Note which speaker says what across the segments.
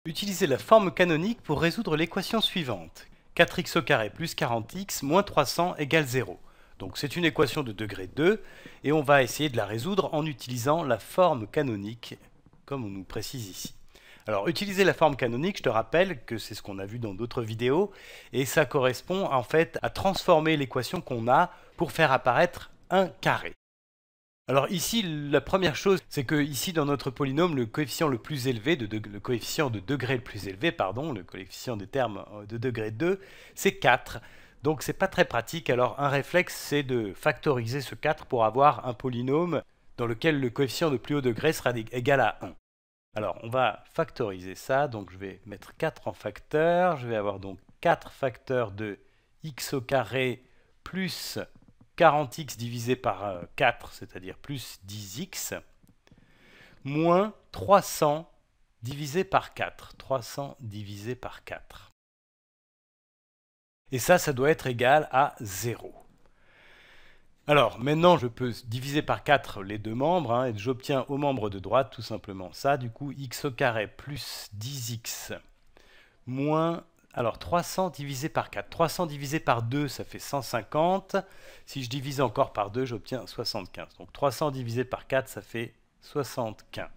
Speaker 1: Utilisez la forme canonique pour résoudre l'équation suivante. 4x au carré plus 40x moins 300 égale 0. Donc c'est une équation de degré 2 et on va essayer de la résoudre en utilisant la forme canonique comme on nous précise ici. Alors utiliser la forme canonique, je te rappelle que c'est ce qu'on a vu dans d'autres vidéos et ça correspond en fait à transformer l'équation qu'on a pour faire apparaître un carré. Alors ici, la première chose, c'est que ici dans notre polynôme, le coefficient le plus élevé, le coefficient de degré le plus élevé, pardon, le coefficient des termes de degré 2, c'est 4. Donc c'est pas très pratique, alors un réflexe c'est de factoriser ce 4 pour avoir un polynôme dans lequel le coefficient de plus haut degré sera égal à 1. Alors on va factoriser ça, donc je vais mettre 4 en facteur, je vais avoir donc 4 facteurs de x au carré plus 40x divisé par 4, c'est-à-dire plus 10x, moins 300 divisé par 4. 300 divisé par 4. Et ça doit être égal à 0. Alors, maintenant, je peux diviser par 4 les deux membres, et j'obtiens au membre de droite tout simplement ça. Du coup, x au carré plus 10x moins... Alors, 300 divisé par 4. 300 divisé par 2, ça fait 150. Si je divise encore par 2, j'obtiens 75. Donc, 300 divisé par 4, ça fait 75.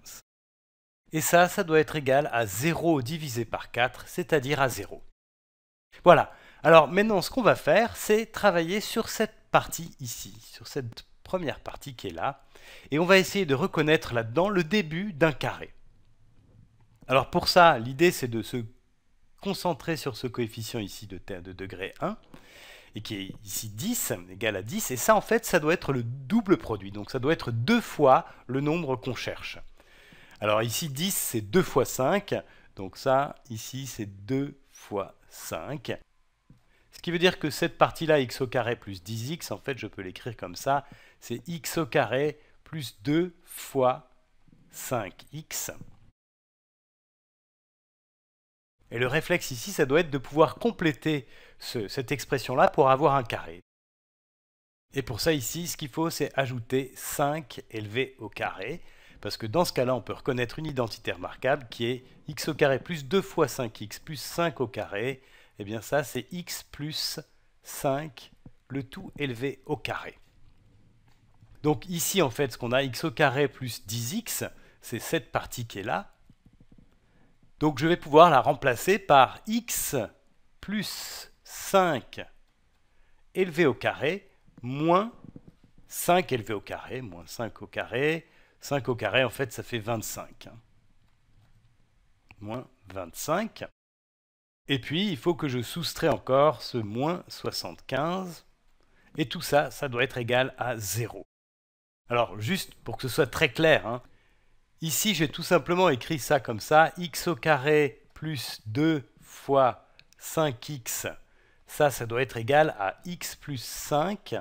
Speaker 1: Et ça doit être égal à 0 divisé par 4, c'est-à-dire à 0. Voilà. Alors, maintenant, ce qu'on va faire, c'est travailler sur cette partie ici, sur cette première partie qui est là. Et on va essayer de reconnaître là-dedans le début d'un carré. Alors, pour ça, l'idée, c'est de se concentrer sur ce coefficient ici de degré 1, et qui est ici 10, égal à 10, et ça en fait, ça doit être le double produit, donc ça doit être 2 fois le nombre qu'on cherche. Alors ici 10 c'est 2 fois 5, donc ça ici c'est 2 fois 5, ce qui veut dire que cette partie-là, x au carré plus 10x, en fait je peux l'écrire comme ça, c'est x au carré plus 2 fois 5x. Et le réflexe ici, ça doit être de pouvoir compléter cette expression-là pour avoir un carré. Et pour ça ici, ce qu'il faut, c'est ajouter 5 élevé au carré, parce que dans ce cas-là, on peut reconnaître une identité remarquable qui est x au carré plus 2 fois 5x plus 5 au carré. Et bien ça, c'est x plus 5, le tout élevé au carré. Donc ici, en fait, ce qu'on a, x au carré plus 10x, c'est cette partie qui est là. Donc je vais pouvoir la remplacer par x plus 5 élevé au carré moins 5 élevé au carré, moins 5 au carré. 5 au carré, en fait, ça fait 25. Moins 25. Et puis, il faut que je soustrais encore ce moins 75. Et tout ça, ça doit être égal à 0. Alors, juste pour que ce soit très clair, ici, j'ai tout simplement écrit ça comme ça, x au carré plus 2 fois 5x, ça doit être égal à x plus 5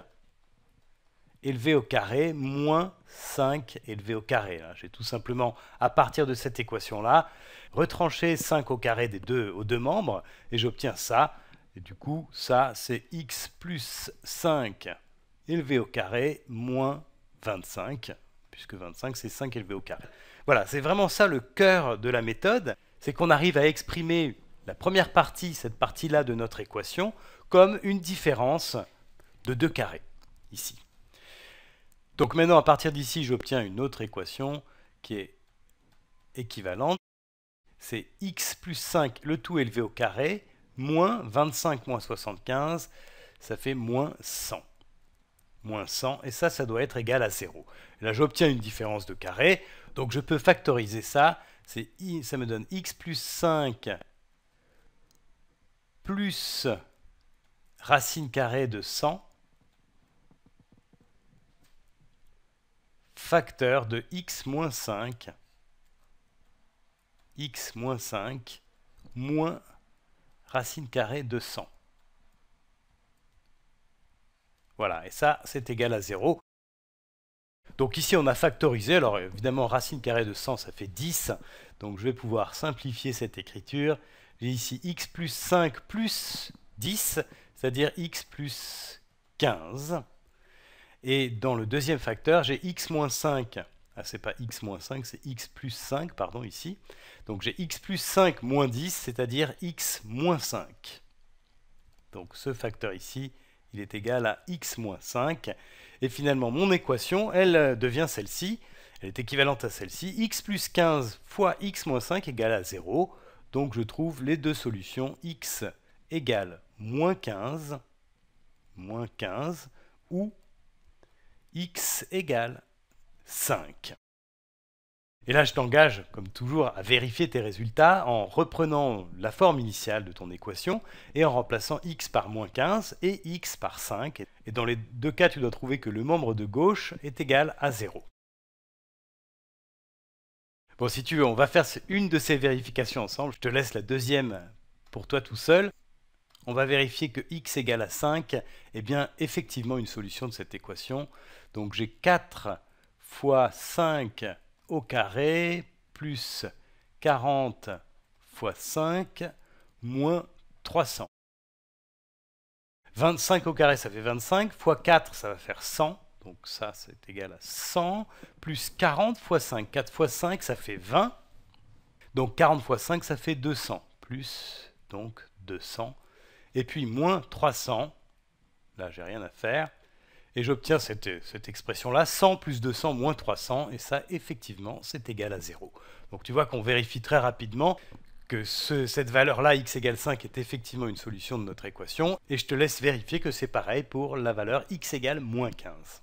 Speaker 1: élevé au carré moins 5 élevé au carré. J'ai tout simplement, à partir de cette équation-là, retranché 5 au carré aux deux membres, et j'obtiens ça. Et du coup, ça, c'est x plus 5 élevé au carré moins 25, puisque 25, c'est 5 élevé au carré. Voilà, c'est vraiment ça le cœur de la méthode, c'est qu'on arrive à exprimer la première partie, cette partie-là de notre équation, comme une différence de 2 carrés, ici. Donc maintenant, à partir d'ici, j'obtiens une autre équation qui est équivalente. C'est x plus 5, le tout élevé au carré, moins 25 moins 75, ça fait moins 100. Moins 100, et ça doit être égal à 0. Et là, j'obtiens une différence de carré, donc je peux factoriser ça. Ça me donne x plus 5 plus racine carrée de 100 facteur de x moins 5 moins racine carrée de 100. Voilà, et ça, c'est égal à 0. Donc ici, on a factorisé. Alors évidemment, racine carrée de 100, ça fait 10. Donc je vais pouvoir simplifier cette écriture. J'ai ici x plus 5 plus 10, c'est-à-dire x plus 15. Et dans le deuxième facteur, j'ai x moins 5 Ah, c'est pas x moins 5, c'est x plus 5, pardon, ici. Donc j'ai x plus 5 moins 10, c'est-à-dire x moins 5. Donc ce facteur ici, il est égal à x moins 5. Et finalement, mon équation, elle devient celle-ci. Elle est équivalente à celle-ci. X plus 15 fois x moins 5 égale à 0. Donc je trouve les deux solutions x égale moins 15 ou x égale 5. Et là, je t'engage, comme toujours, à vérifier tes résultats en reprenant la forme initiale de ton équation et en remplaçant x par moins 15 et x par 5. Et dans les deux cas, tu dois trouver que le membre de gauche est égal à 0. Bon, si tu veux, on va faire une de ces vérifications ensemble. Je te laisse la deuxième pour toi tout seul. On va vérifier que x égale à 5 est bien effectivement une solution de cette équation. Donc j'ai 4 fois 5 au carré plus 40 fois 5 moins 300. 25 au carré, ça fait 25, fois 4, ça va faire 100. Donc ça, c'est égal à 100, plus 40 fois 5. 4 fois 5, ça fait 20. Donc 40 fois 5, ça fait 200. Plus, donc 200. Et puis moins 300. Là, j'ai rien à faire. Et j'obtiens cette expression-là, 100 plus 200 moins 300, et ça, effectivement, c'est égal à 0. Donc tu vois qu'on vérifie très rapidement que cette valeur-là, x égale 5, est effectivement une solution de notre équation, et je te laisse vérifier que c'est pareil pour la valeur x égale moins 15.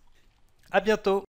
Speaker 1: À bientôt!